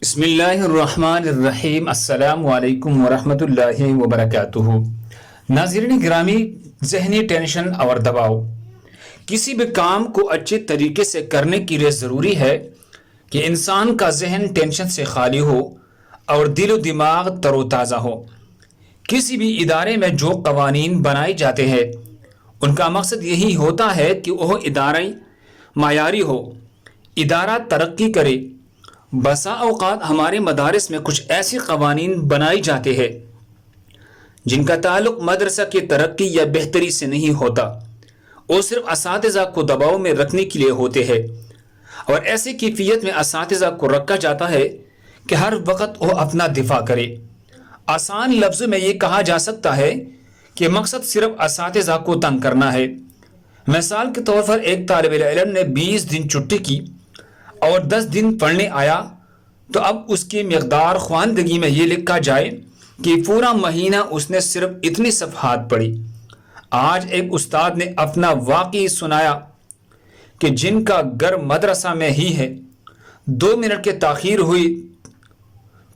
بسم اللہ الرحمن الرحیم۔ السلام علیکم ورحمۃ اللہ وبرکاتہ۔ ناظرین گرامی، ذہنی ٹینشن اور دباؤ کسی بھی کام کو اچھے طریقے سے کرنے کے لیے ضروری ہے کہ انسان کا ذہن ٹینشن سے خالی ہو اور دل و دماغ تر و تازہ ہو۔ کسی بھی ادارے میں جو قوانین بنائے جاتے ہیں ان کا مقصد یہی ہوتا ہے کہ وہ ادارہ معیاری ہو، ادارہ ترقی کرے۔ بسا اوقات ہمارے مدارس میں کچھ ایسے قوانین بنائے جاتے ہیں جن کا تعلق مدرسہ کی ترقی یا بہتری سے نہیں ہوتا، وہ صرف اساتذہ کو دباؤ میں رکھنے کے لیے ہوتے ہیں، اور ایسی کیفیت میں اساتذہ کو رکھا جاتا ہے کہ ہر وقت وہ اپنا دفاع کرے۔ آسان لفظوں میں یہ کہا جا سکتا ہے کہ مقصد صرف اساتذہ کو تنگ کرنا ہے۔ مثال کے طور پر ایک طالب علم نے 20 دن چھٹی کی اور 10 دن پڑھنے آیا تو اب اس کی مقدار خواندگی میں یہ لکھا جائے کہ پورا مہینہ اس نے صرف اتنی صفحات پڑھی۔ آج ایک استاد نے اپنا واقعی سنایا کہ جن کا گھر مدرسہ میں ہی ہے، 2 منٹ کی تاخیر ہوئی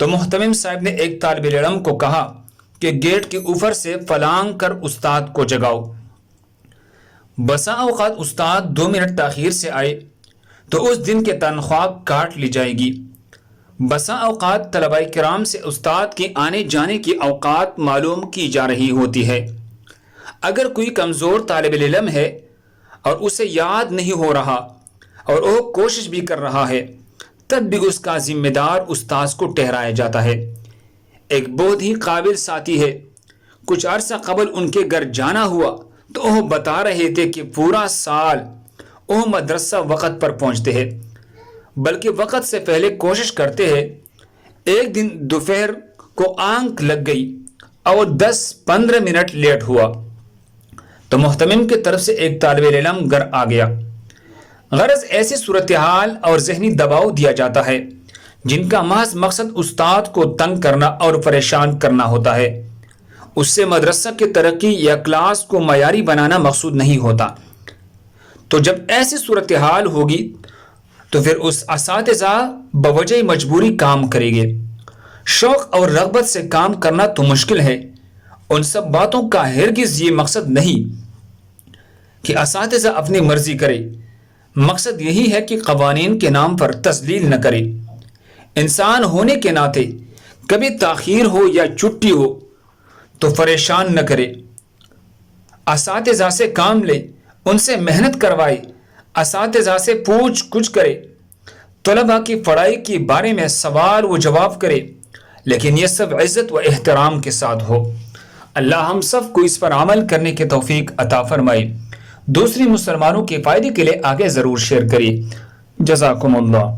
تو محتمم صاحب نے ایک طالب علم کو کہا کہ گیٹ کے اوپر سے فلانگ کر استاد کو جگاؤ۔ بسا اوقات استاد 2 منٹ تاخیر سے آئے تو اس دن کی تنخواہ کاٹ لی جائے گی۔ بسا اوقات طلباء کرام سے استاد کے آنے جانے کی اوقات معلوم کی جا رہی ہوتی ہے۔ اگر کوئی کمزور طالب علم ہے اور اسے یاد نہیں ہو رہا اور وہ کوشش بھی کر رہا ہے، تب بھی اس کا ذمہ دار استاذ کو ٹھہرایا جاتا ہے۔ ایک بہت ہی قابل ساتھی ہے، کچھ عرصہ قبل ان کے گھر جانا ہوا تو وہ بتا رہے تھے کہ پورا سال وہ مدرسہ وقت پر پہنچتے ہیں، بلکہ وقت سے پہلے کوشش کرتے ہیں۔ ایک دن دوپہر کو آنکھ لگ گئی اور 10-15 منٹ لیٹ ہوا تو محتمم کی طرف سے ایک طالب علم گھر آ گیا۔ غرض ایسی صورتحال اور ذہنی دباؤ دیا جاتا ہے جن کا محض مقصد استاد کو تنگ کرنا اور پریشان کرنا ہوتا ہے۔ اس سے مدرسہ کی ترقی یا کلاس کو معیاری بنانا مقصود نہیں ہوتا۔ تو جب ایسی صورتحال ہوگی تو پھر اس اساتذہ بوجہ مجبوری کام کرے گے۔ شوق اور رغبت سے کام کرنا تو مشکل ہے۔ ان سب باتوں کا ہرگز یہ مقصد نہیں کہ اساتذہ اپنی مرضی کرے۔ مقصد یہی ہے کہ قوانین کے نام پر تذلیل نہ کرے۔ انسان ہونے کے ناطے کبھی تاخیر ہو یا چھٹی ہو تو پریشان نہ کرے۔ اساتذہ سے کام لے، ان سے محنت کروائے، اساتذہ سے پوچھ گچھ کرے، طلباء کی پڑھائی کے بارے میں سوال و جواب کرے، لیکن یہ سب عزت و احترام کے ساتھ ہو۔ اللہ ہم سب کو اس پر عمل کرنے کی توفیق عطا فرمائے۔ دوسری مسلمانوں کے فائدے کے لیے آگے ضرور شیئر کریے۔ جزاکم اللہ۔